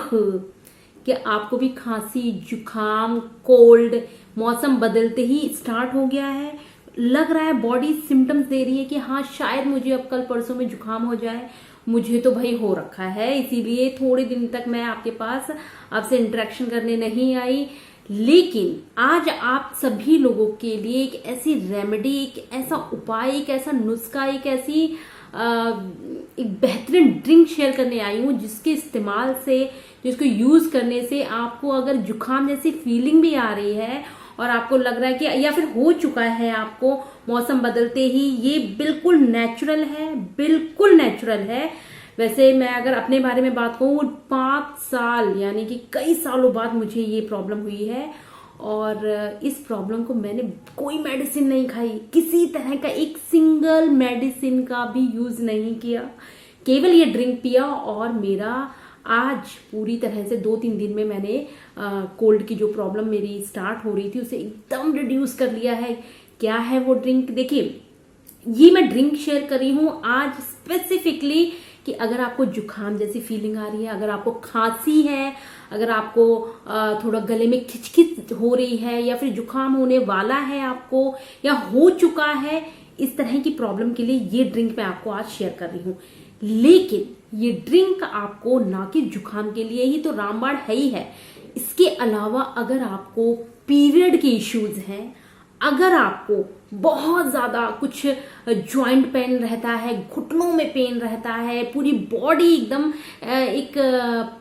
कि आपको भी खांसी, जुकाम, कोल्ड मौसम बदलते ही स्टार्ट हो गया है? लग रहा है बॉडी सिम्टम्स दे रही है कि हाँ शायद मुझे अब कल परसों में जुकाम हो जाए। मुझे तो भाई हो रखा है, इसीलिए थोड़े दिन तक मैं आपके पास आपसे इंटरेक्शन करने नहीं आई। लेकिन आज आप सभी लोगों के लिए एक ऐसी रेमेडी, एक ऐसा उपाय, एक ऐसा नुस्खा, एक ऐसी एक बेहतरीन ड्रिंक शेयर करने आई हूँ जिसके इस्तेमाल से, जिसको यूज करने से आपको अगर जुकाम जैसी फीलिंग भी आ रही है और आपको लग रहा है कि या फिर हो चुका है आपको मौसम बदलते ही, ये बिल्कुल नेचुरल है, बिल्कुल नेचुरल है। वैसे मैं अगर अपने बारे में बात कहूँ, 5 साल यानी कि कई सालों बाद मुझे ये प्रॉब्लम हुई है और इस प्रॉब्लम को मैंने कोई मेडिसिन नहीं खाई, किसी तरह का एक सिंगल मेडिसिन का भी यूज नहीं किया, केवल ये ड्रिंक पिया और मेरा आज पूरी तरह से 2-3 दिन में मैंने कोल्ड की जो प्रॉब्लम मेरी स्टार्ट हो रही थी उसे एकदम रिड्यूस कर लिया है। क्या है वो ड्रिंक? देखिए, ये मैं ड्रिंक शेयर कर रही हूँ आज स्पेसिफिकली कि अगर आपको जुकाम जैसी फीलिंग आ रही है, अगर आपको खांसी है, अगर आपको थोड़ा गले में खिचखिच हो रही है या फिर जुकाम होने वाला है आपको या हो चुका है, इस तरह की प्रॉब्लम के लिए ये ड्रिंक मैं आपको आज शेयर कर रही हूँ। लेकिन ये ड्रिंक आपको ना कि जुकाम के लिए ही तो रामबाण है ही है, इसके अलावा अगर आपको पीरियड के इश्यूज हैं, अगर आपको बहुत ज्यादा कुछ जॉइंट पेन रहता है, घुटनों में पेन रहता है, पूरी बॉडी एकदम एक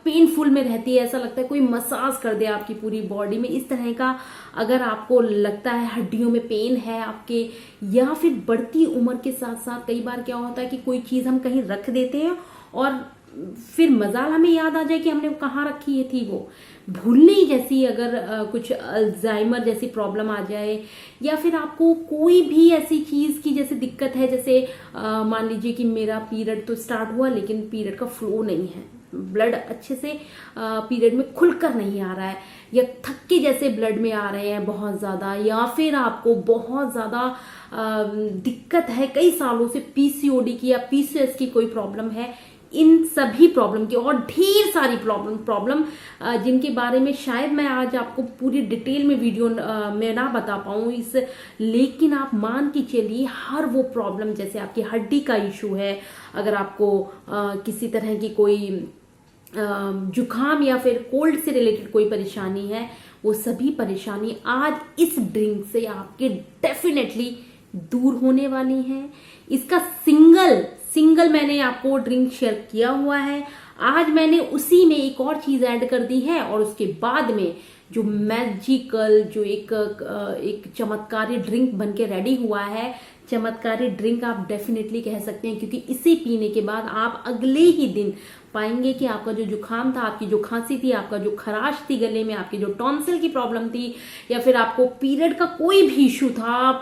पेनफुल में रहती है, ऐसा लगता है कोई मसाज कर दे आपकी पूरी बॉडी में, इस तरह का अगर आपको लगता है, हड्डियों में पेन है आपके, या फिर बढ़ती उम्र के साथ साथ कई बार क्या होता है कि कोई चीज हम कहीं रख देते हैं और फिर मजाल हमें याद आ जाए कि हमने कहाँ रखी ये थी, वो भूलने जैसी अगर कुछ अल्जाइमर जैसी प्रॉब्लम आ जाए, या फिर आपको कोई भी ऐसी चीज की जैसे दिक्कत है, जैसे मान लीजिए कि मेरा पीरियड तो स्टार्ट हुआ लेकिन पीरियड का फ्लो नहीं है, ब्लड अच्छे से पीरियड में खुलकर नहीं आ रहा है, या थक्के जैसे ब्लड में आ रहे हैं बहुत ज्यादा, या फिर आपको बहुत ज्यादा दिक्कत है कई सालों से पीसीओडी की या पीसीओएस की कोई प्रॉब्लम है, इन सभी प्रॉब्लम की और ढेर सारी प्रॉब्लम जिनके बारे में शायद मैं आज आपको पूरी डिटेल में वीडियो में ना बता पाऊं इस, लेकिन आप मान के चलिए हर वो प्रॉब्लम, जैसे आपकी हड्डी का इशू है, अगर आपको किसी तरह की कोई जुकाम या फिर कोल्ड से रिलेटेड कोई परेशानी है, वो सभी परेशानी आज इस ड्रिंक से आपके डेफिनेटली दूर होने वाली है। इसका सिंगल मैंने आपको ड्रिंक शेयर किया हुआ है, आज मैंने उसी में एक और चीज ऐड कर दी है और उसके बाद में जो मैजिकल, जो एक चमत्कारी ड्रिंक बनके रेडी हुआ है, चमत्कारी ड्रिंक आप डेफिनेटली कह सकते हैं, क्योंकि इसे पीने के बाद आप अगले ही दिन पाएंगे कि आपका जो जुकाम था, आपकी जो खांसी थी, आपका जो खराश थी गले में, आपकी जो टॉन्सिल की प्रॉब्लम थी, या फिर आपको पीरियड का कोई भी इशू था,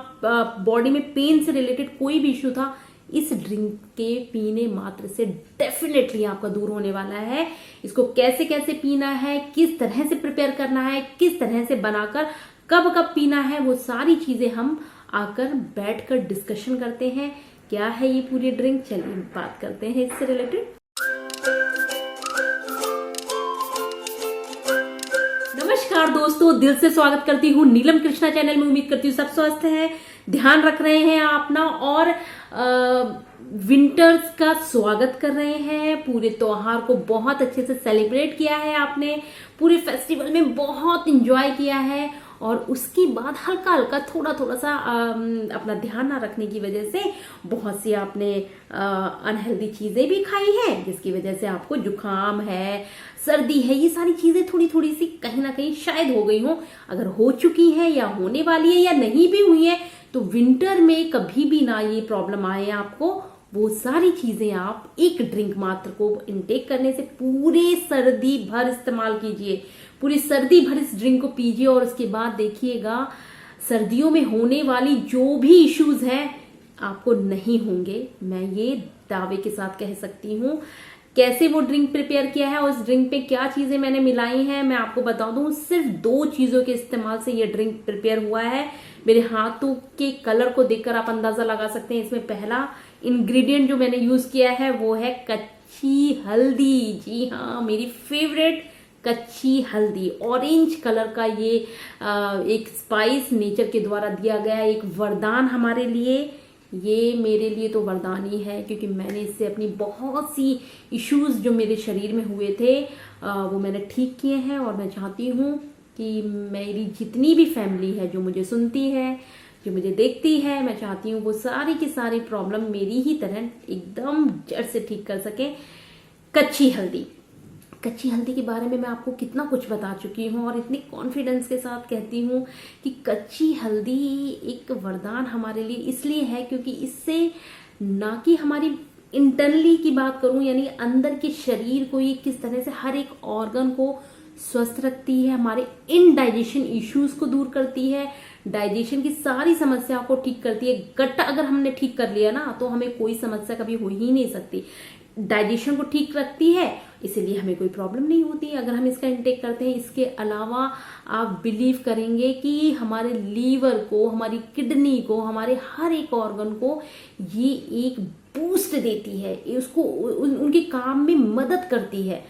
बॉडी में पेन से रिलेटेड कोई भी इशू था, इस ड्रिंक के पीने मात्र से डेफिनेटली आपका दूर होने वाला है। इसको कैसे कैसे पीना है, किस तरह से प्रिपेयर करना है, किस तरह से बनाकर कब कब पीना है, वो सारी चीजें हम आकर बैठकर डिस्कशन करते हैं। क्या है ये पूरी ड्रिंक, चलिए बात करते हैं इससे रिलेटेड। नमस्कार दोस्तों, दिल से स्वागत करती हूँ नीलम कृष्णा चैनल में। उम्मीद करती हूँ सब स्वस्थ हैं, ध्यान रख रहे हैं अपना और विंटर्स का स्वागत कर रहे हैं। पूरे त्योहार को बहुत अच्छे से सेलिब्रेट किया है आपने, पूरे फेस्टिवल में बहुत एंजॉय किया है और उसके बाद हल्का हल्का थोड़ा सा अपना ध्यान ना रखने की वजह से बहुत सी आपने अनहेल्दी चीजें भी खाई हैं, जिसकी वजह से आपको जुकाम है, सर्दी है, ये सारी चीजें थोड़ी सी कहीं ना कहीं शायद हो गई हो। अगर हो चुकी है या होने वाली है या नहीं भी हुई है, तो विंटर में कभी भी ना ये प्रॉब्लम आए आपको, वो सारी चीजें आप एक ड्रिंक मात्र को इनटेक करने से पूरे सर्दी भर इस्तेमाल कीजिए, पूरी सर्दी भर इस ड्रिंक को पीजिए और उसके बाद देखिएगा सर्दियों में होने वाली जो भी इश्यूज हैं आपको नहीं होंगे। मैं ये दावे के साथ कह सकती हूँ। कैसे वो ड्रिंक प्रिपेयर किया है और उस ड्रिंक पे क्या चीजें मैंने मिलाई हैं मैं आपको बता दूं। सिर्फ 2 चीजों के इस्तेमाल से ये ड्रिंक प्रिपेयर हुआ है। मेरे हाथों के कलर को देखकर आप अंदाजा लगा सकते हैं। इसमें पहला इंग्रेडिएंट जो मैंने यूज किया है वो है कच्ची हल्दी। जी हाँ, मेरी फेवरेट कच्ची हल्दी, ऑरेंज कलर का ये एक स्पाइस नेचर के द्वारा दिया गया एक वरदान हमारे लिए। ये मेरे लिए तो वरदान ही है, क्योंकि मैंने इससे अपनी बहुत सी इश्यूज जो मेरे शरीर में हुए थे वो मैंने ठीक किए हैं। और मैं चाहती हूँ कि मेरी जितनी भी फैमिली है जो मुझे सुनती है, जो मुझे देखती है, मैं चाहती हूँ वो सारी की सारी प्रॉब्लम मेरी ही तरह एकदम जड़ से ठीक कर सके। कच्ची हल्दी, कच्ची हल्दी के बारे में मैं आपको कितना कुछ बता चुकी हूँ और इतनी कॉन्फिडेंस के साथ कहती हूँ कि कच्ची हल्दी एक वरदान हमारे लिए इसलिए है क्योंकि इससे ना कि हमारी इंटरनली की बात करूं, यानी अंदर के शरीर को ये किस तरह से हर एक ऑर्गन को स्वस्थ रखती है, हमारे इनडाइजेशन इश्यूज को दूर करती है, डाइजेशन की सारी समस्याओं को ठीक करती है। गट अगर हमने ठीक कर लिया ना तो हमें कोई समस्या कभी हो ही नहीं सकती। डाइजेशन को ठीक रखती है, इसीलिए हमें कोई प्रॉब्लम नहीं होती अगर हम इसका इंटेक करते हैं। इसके अलावा आप बिलीव करेंगे कि हमारे लीवर को, हमारी किडनी को, हमारे हर एक ऑर्गन को ये एक बूस्ट देती है, उसको उनके काम में मदद करती है।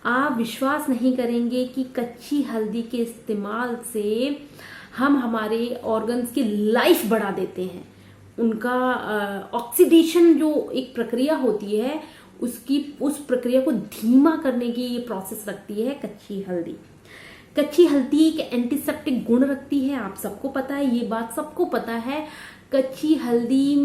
आप विश्वास नहीं करेंगे कि कच्ची हल्दी के इस्तेमाल से हम हमारे ऑर्गन्स की लाइफ बढ़ा देते हैं। उनका ऑक्सीडेशन जो एक प्रक्रिया होती है उस प्रक्रिया को धीमा करने की ये प्रोसेस रखती है कच्ची हल्दी। कच्ची हल्दी एक एंटीसेप्टिक गुण रखती है, आप सबको पता है, ये बात सबको पता है। कच्ची हल्दी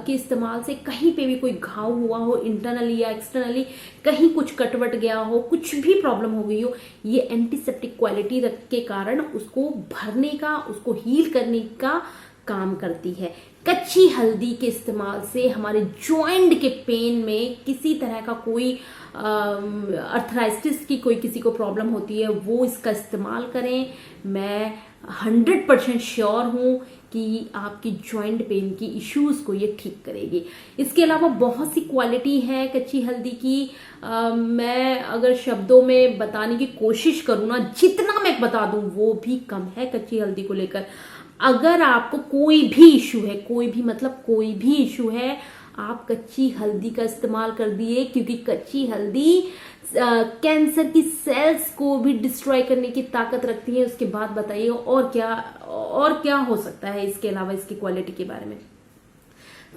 के इस्तेमाल से कहीं पे भी कोई घाव हुआ हो इंटरनली या एक्सटर्नली, कहीं कुछ कटवट गया हो, कुछ भी प्रॉब्लम हो गई हो, ये एंटीसेप्टिक क्वालिटी के कारण उसको भरने का, उसको हील करने का काम करती है। कच्ची हल्दी के इस्तेमाल से हमारे जॉइंट के पेन में किसी तरह का कोई अर्थराइटिस की कोई किसी को प्रॉब्लम होती है वो इसका इस्तेमाल करें। मैं 100% श्योर हूँ कि आपकी जॉइंट पेन की इश्यूज को ये ठीक करेगी। इसके अलावा बहुत सी क्वालिटी है कच्ची हल्दी की। मैं अगर शब्दों में बताने की कोशिश करूँ ना, जितना मैं बता दूं वो भी कम है कच्ची हल्दी को लेकर। अगर आपको कोई भी इशू है, कोई भी मतलब कोई भी इशू है, आप कच्ची हल्दी का इस्तेमाल कर दिए, क्योंकि कच्ची हल्दी कैंसर की सेल्स को भी डिस्ट्रॉय करने की ताकत रखती है। उसके बाद बताइए और क्या हो सकता है इसके अलावा इसकी क्वालिटी के बारे में।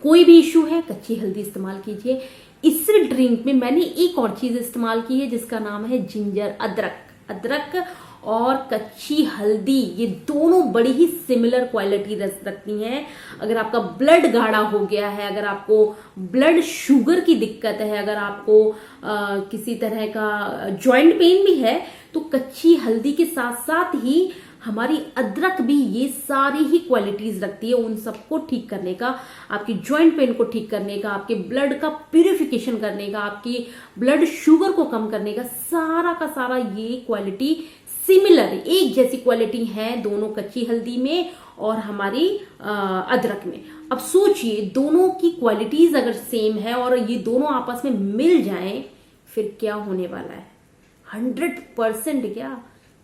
कोई भी इशू है, कच्ची हल्दी इस्तेमाल कीजिए। इस ड्रिंक में मैंने एक और चीज इस्तेमाल की है जिसका नाम है जिंजर, अदरक और कच्ची हल्दी। ये दोनों बड़ी ही सिमिलर क्वालिटी रखती हैं। अगर आपका ब्लड गाढ़ा हो गया है, अगर आपको ब्लड शुगर की दिक्कत है, अगर आपको किसी तरह का जॉइंट पेन भी है, तो कच्ची हल्दी के साथ साथ ही हमारी अदरक भी ये सारी ही क्वालिटीज रखती है, उन सबको ठीक करने का, आपकी जॉइंट पेन को ठीक करने का, आपके ब्लड का प्यूरिफिकेशन करने का, आपकी ब्लड शुगर को कम करने का, सारा का सारा ये क्वालिटी सिमिलर, एक जैसी क्वालिटी है दोनों कच्ची हल्दी में और हमारी अदरक में। अब सोचिए, दोनों की क्वालिटीज अगर सेम है और ये दोनों आपस में मिल जाएं, फिर क्या होने वाला है? 100% क्या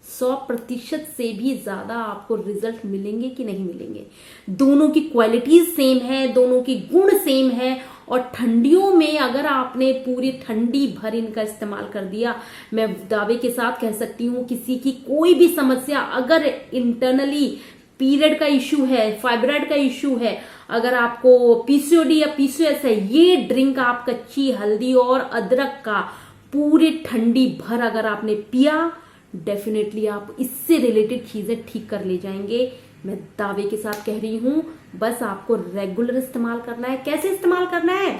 100% से भी ज्यादा आपको रिजल्ट मिलेंगे कि नहीं मिलेंगे? दोनों की क्वालिटीज सेम है, दोनों की गुण सेम है। और ठंडियों में अगर आपने पूरी ठंडी भर इनका इस्तेमाल कर दिया, मैं दावे के साथ कह सकती हूँ किसी की कोई भी समस्या, अगर इंटरनली पीरियड का इश्यू है, फाइब्राइड का इश्यू है, अगर आपको पीसीओडी या पीसीओएस है, ये ड्रिंक आप कच्ची हल्दी और अदरक का पूरी ठंडी भर अगर आपने पिया, डेफिनेटली आप इससे रिलेटेड चीजें ठीक कर ले जाएंगे। मैं दावे के साथ कह रही हूं, बस आपको रेगुलर इस्तेमाल करना है। कैसे इस्तेमाल करना है?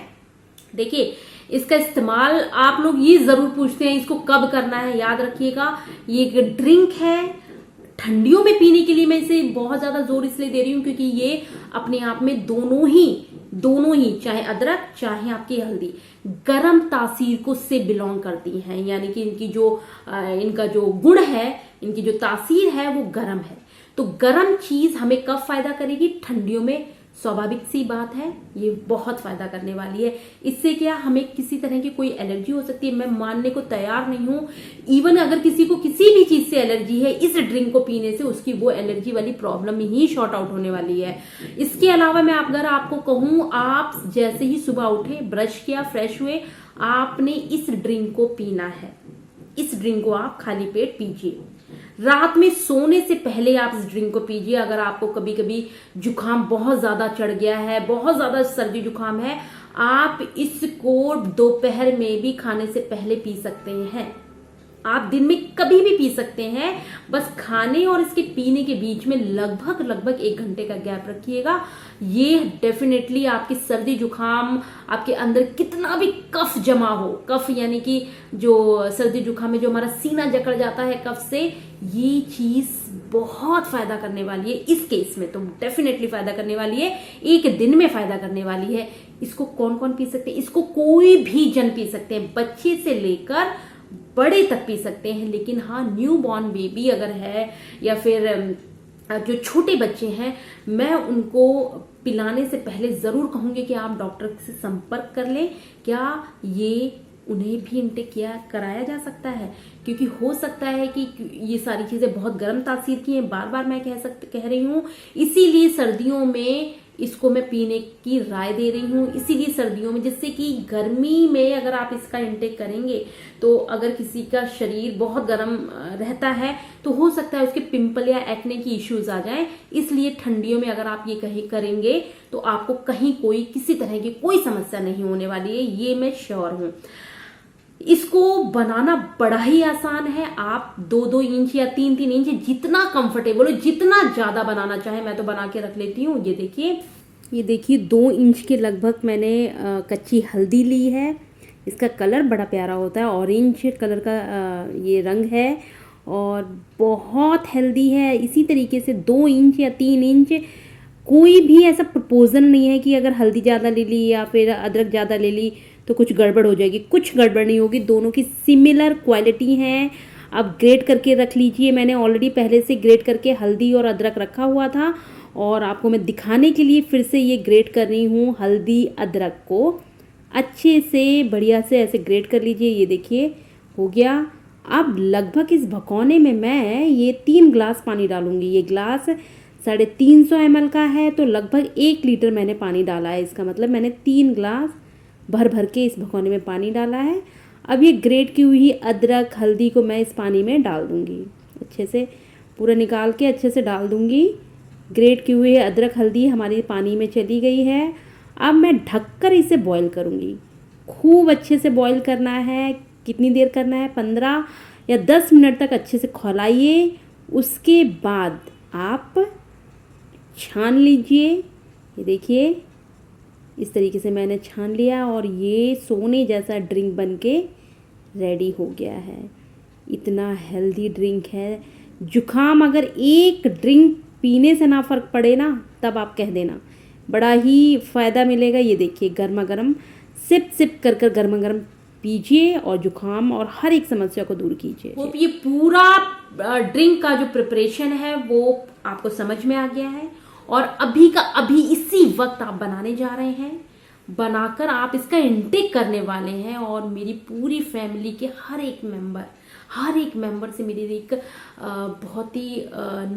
देखिए, इसका इस्तेमाल आप लोग ये जरूर पूछते हैं इसको कब करना है। याद रखिएगा, ये एक ड्रिंक है, ठंडियों में पीने के लिए मैं इसे बहुत ज्यादा जोर इसलिए दे रही हूं क्योंकि ये अपने आप में दोनों ही चाहे अदरक चाहे आपकी हल्दी गरम तासीर को से बिलोंग करती हैं, यानी कि इनका जो गुण है, इनकी जो तासीर है वो गरम है। तो गरम चीज हमें कब फायदा करेगी? ठंडियों में। स्वाभाविक सी बात है, ये बहुत फायदा करने वाली है। इससे क्या हमें किसी तरह की कोई एलर्जी हो सकती है? मैं मानने को तैयार नहीं हूं। इवन अगर किसी को किसी भी चीज से एलर्जी है, इस ड्रिंक को पीने से उसकी वो एलर्जी वाली प्रॉब्लम ही शॉर्ट आउट होने वाली है। इसके अलावा मैं अगर आपको कहूं, आप जैसे ही सुबह उठे, ब्रश किया, फ्रेश हुए, आपने इस ड्रिंक को पीना है। इस ड्रिंक को आप खाली पेट पीजिए। रात में सोने से पहले आप इस ड्रिंक को पीजिए। अगर आपको कभी कभी जुकाम बहुत ज्यादा चढ़ गया है, बहुत ज्यादा सर्दी जुकाम है, आप इसको दोपहर में भी खाने से पहले पी सकते हैं। आप दिन में कभी भी पी सकते हैं, बस खाने और इसके पीने के बीच में लगभग 1 घंटे का गैप रखिएगा। ये डेफिनेटली आपकी सर्दी जुकाम, आपके अंदर कितना भी कफ जमा हो, कफ यानी कि जो सर्दी जुकाम में जो हमारा सीना जकड़ जाता है कफ से, ये चीज बहुत फायदा करने वाली है। इस केस में तो डेफिनेटली फायदा करने वाली है, 1 दिन में फायदा करने वाली है। इसको कौन कौन पी सकते हैं? इसको कोई भी जन पी सकते हैं, बच्चे से लेकर बड़े तक पी सकते हैं। लेकिन हाँ, न्यू बॉर्न बेबी अगर है या फिर जो छोटे बच्चे हैं, मैं उनको पिलाने से पहले जरूर कहूंगी कि आप डॉक्टर से संपर्क कर लें। क्या ये उन्हें भी इनटेक कराया जा सकता है? क्योंकि हो सकता है कि ये सारी चीजें बहुत गर्म तासीर की हैं, बार बार मैं कह रही हूँ, इसीलिए सर्दियों में इसको मैं पीने की राय दे रही हूँ। इसीलिए सर्दियों में, जिससे कि गर्मी में अगर आप इसका इंटेक करेंगे तो अगर किसी का शरीर बहुत गर्म रहता है तो हो सकता है उसके पिंपल या एक्ने की इश्यूज आ जाएं। इसलिए ठंडियों में अगर आप ये करेंगे तो आपको कहीं किसी तरह की कोई समस्या नहीं होने वाली है, ये मैं श्योर हूं। इसको बनाना बड़ा ही आसान है। आप 2-2 इंच या 3-3 इंच जितना कंफर्टेबल हो, जितना ज्यादा बनाना चाहे, मैं तो बना के रख लेती हूँ। ये देखिए 2 इंच के लगभग मैंने कच्ची हल्दी ली है। इसका कलर बड़ा प्यारा होता है, ऑरेंज कलर का ये रंग है और बहुत हेल्दी है। इसी तरीके से 2 इंच या 3 इंच, कोई भी ऐसा प्रपोजल नहीं है कि अगर हल्दी ज़्यादा ले ली या फिर अदरक ज़्यादा ले ली तो कुछ गड़बड़ हो जाएगी। कुछ गड़बड़ नहीं होगी, दोनों की सिमिलर क्वालिटी हैं। आप ग्रेट करके रख लीजिए। मैंने ऑलरेडी पहले से ग्रेट करके हल्दी और अदरक रखा हुआ था और आपको मैं दिखाने के लिए फिर से ये ग्रेट कर रही हूँ। हल्दी अदरक को अच्छे से बढ़िया से ऐसे ग्रेट कर लीजिए। ये देखिए हो गया। अब लगभग इस भगोने में मैं ये 3 ग्लास पानी डालूंगी। ये ग्लास 350 ml का है तो लगभग 1 लीटर मैंने पानी डाला है। इसका मतलब मैंने 3 ग्लास भर के इस भगोने में पानी डाला है। अब ये ग्रेट की हुई अदरक हल्दी को मैं इस पानी में डाल दूंगी, अच्छे से पूरा निकाल के अच्छे से डाल दूंगी। ग्रेट की हुई अदरक हल्दी हमारी पानी में चली गई है। अब मैं ढककर इसे बॉईल करूंगी। खूब अच्छे से बॉईल करना है। कितनी देर करना है? 15 या 10 मिनट तक अच्छे से खौलाइए। उसके बाद आप छान लीजिए। ये देखिए इस तरीके से मैंने छान लिया और ये सोने जैसा ड्रिंक बनके रेडी हो गया है। इतना हेल्दी ड्रिंक है। जुखाम अगर एक ड्रिंक पीने से ना फर्क पड़े ना, तब आप कह देना, बड़ा ही फ़ायदा मिलेगा। ये देखिए गर्मा गर्म सिप कर गर्मा गर्म पीजिए और जुखाम और हर एक समस्या को दूर कीजिए। होप ये पूरा ड्रिंक का जो प्रिपरेशन है वो आपको समझ में आ गया है और अभी का अभी इसी वक्त आप बनाने जा रहे हैं। बनाकर आप इसका इंटेक करने वाले हैं और मेरी पूरी फैमिली के हर एक मेंबर से मेरी एक बहुत ही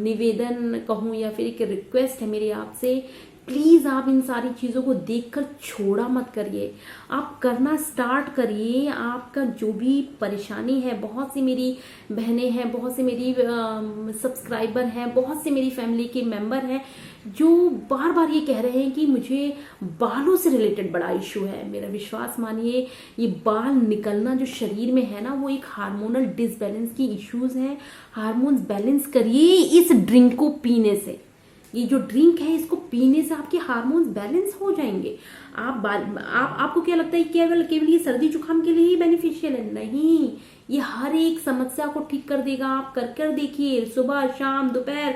निवेदन कहूँ या फिर एक रिक्वेस्ट है मेरी आपसे, प्लीज़ आप इन सारी चीज़ों को देखकर छोड़ा मत करिए। आप करना स्टार्ट करिए। आपका जो भी परेशानी है, बहुत सी मेरी बहनें हैं, बहुत से मेरी सब्सक्राइबर हैं, बहुत से मेरी फैमिली के मेंबर हैं जो बार बार ये कह रहे हैं कि मुझे बालों से रिलेटेड बड़ा इशू है। मेरा विश्वास मानिए, ये बाल निकलना जो शरीर में है ना, वो एक हार्मोनल डिसबैलेंस की इश्यूज हैं। हार्मोन्स बैलेंस करिए इस ड्रिंक को पीने से। ये जो ड्रिंक है इसको पीने से आपके हार्मोन्स बैलेंस हो जाएंगे। आपको क्या लगता है केवल ये सर्दी जुकाम के लिए ही बेनिफिशियल है? नहीं, ये हर एक समस्या को ठीक कर देगा। आप कर देखिए, सुबह शाम दोपहर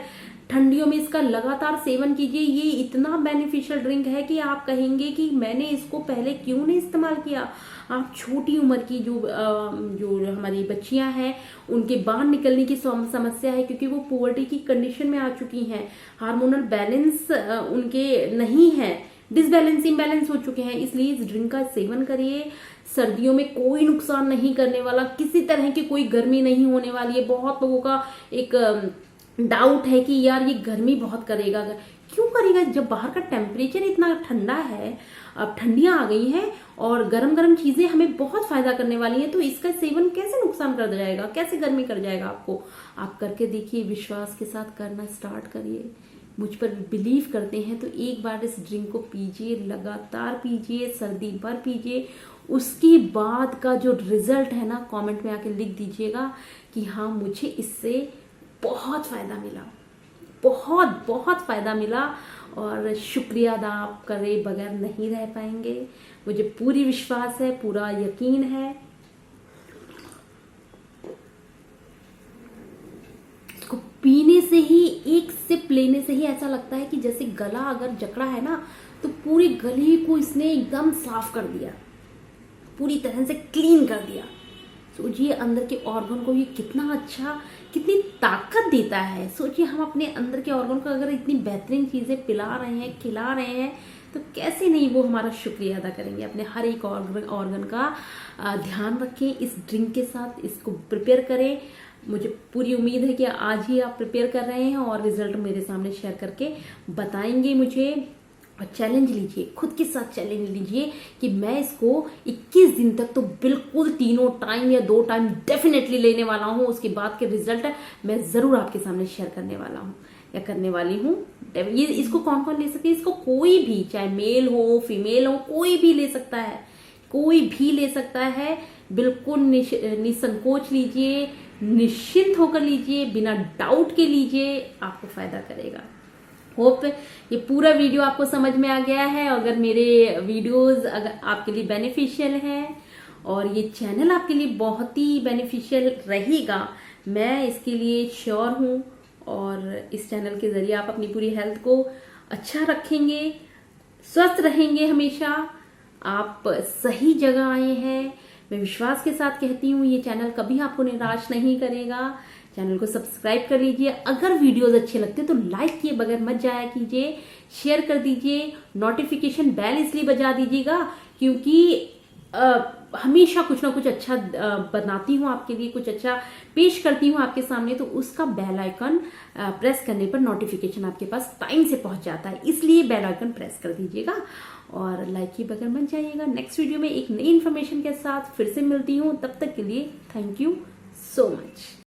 ठंडियों में इसका लगातार सेवन कीजिए। ये इतना बेनिफिशियल ड्रिंक है कि आप कहेंगे कि मैंने इसको पहले क्यों नहीं इस्तेमाल किया। आप छोटी उम्र की जो हमारी बच्चियां हैं, उनके बाल निकलने की समस्या है क्योंकि वो पुबर्टी की कंडीशन में आ चुकी हैं। हार्मोनल बैलेंस उनके नहीं है, इम्बैलेंस हो चुके हैं। इसलिए इस ड्रिंक का सेवन करिए। सर्दियों में कोई नुकसान नहीं करने वाला, किसी तरह की कोई गर्मी नहीं होने वाली है। बहुत लोगों का एक डाउट है कि यार ये गर्मी बहुत करेगा, क्यों करेगा जब बाहर का टेम्परेचर इतना ठंडा है, अब ठंडियां आ गई हैं और गरम गरम चीजें हमें बहुत फायदा करने वाली हैं, तो इसका सेवन कैसे नुकसान कर जाएगा, कैसे गर्मी कर जाएगा आपको। आप करके देखिए, विश्वास के साथ करना स्टार्ट करिए, मुझ पर बिलीव करते हैं तो एक बार इस ड्रिंक को पीजिए, लगातार पीजिए, सर्दी भर पीजिए, उसके बाद का जो रिजल्ट है ना कमेंट में आके लिख दीजिएगा कि हाँ मुझे इससे बहुत फायदा मिला, बहुत बहुत फायदा मिला, और शुक्रिया अदा आप करे बगैर नहीं रह पाएंगे। मुझे पूरी विश्वास है, पूरा यकीन है। इसको पीने से ही, एक सिप लेने से ही ऐसा लगता है कि जैसे गला अगर जकड़ा है ना तो पूरे गले को इसने एकदम साफ कर दिया, पूरी तरह से क्लीन कर दिया। सोचिए अंदर के ऑर्गन को ये कितना अच्छा, कितनी ताकत देता है। सोचिए हम अपने अंदर के ऑर्गन को अगर इतनी बेहतरीन चीजें पिला रहे हैं, खिला रहे हैं, तो कैसे नहीं वो हमारा शुक्रिया अदा करेंगे। अपने हर एक ऑर्गन का ध्यान रखें, इस ड्रिंक के साथ इसको प्रिपेयर करें। मुझे पूरी उम्मीद है कि आज ही आप प्रिपेयर कर रहे हैं और रिजल्ट मेरे सामने शेयर करके बताएंगे मुझे। और चैलेंज लीजिए, खुद के साथ चैलेंज लीजिए कि मैं इसको 21 दिन तक तो बिल्कुल 3 टाइम या 2 टाइम डेफिनेटली लेने वाला हूँ। उसके बाद के रिजल्ट मैं जरूर आपके सामने शेयर करने वाला हूँ या करने वाली हूँ। ये इसको कौन कौन ले सकते हैं, इसको कोई भी, चाहे मेल हो फीमेल हो, कोई भी ले सकता है, कोई भी ले सकता है। बिल्कुल निसंकोच लीजिए, निश्चिंत होकर लीजिए, बिना डाउट के लीजिए, आपको फायदा करेगा। होप ये पूरा वीडियो आपको समझ में आ गया है। अगर मेरे वीडियोस अगर आपके लिए बेनिफिशियल हैं और ये चैनल आपके लिए बहुत ही बेनिफिशियल रहेगा, मैं इसके लिए श्योर हूँ। और इस चैनल के जरिए आप अपनी पूरी हेल्थ को अच्छा रखेंगे, स्वस्थ रहेंगे हमेशा। आप सही जगह आए हैं। मैं विश्वास के साथ कहती हूँ ये चैनल कभी आपको निराश नहीं करेगा। चैनल को सब्सक्राइब कर लीजिए। अगर वीडियोस अच्छे लगते हैं तो लाइक किए बगैर मत जाया कीजिए, शेयर कर दीजिए, नोटिफिकेशन बेल इसलिए बजा दीजिएगा क्योंकि हमेशा कुछ ना कुछ अच्छा बनाती हूँ आपके लिए, कुछ अच्छा पेश करती हूँ आपके सामने, तो उसका बेल आइकन प्रेस करने पर नोटिफिकेशन आपके पास टाइम से पहुंच जाता है। इसलिए बेल आइकन प्रेस कर दीजिएगा और लाइक किए बगैर मत जाइएगा। नेक्स्ट वीडियो में एक नई इन्फॉर्मेशन के साथ फिर से मिलती हूँ। तब तक के लिए थैंक यू सो मच।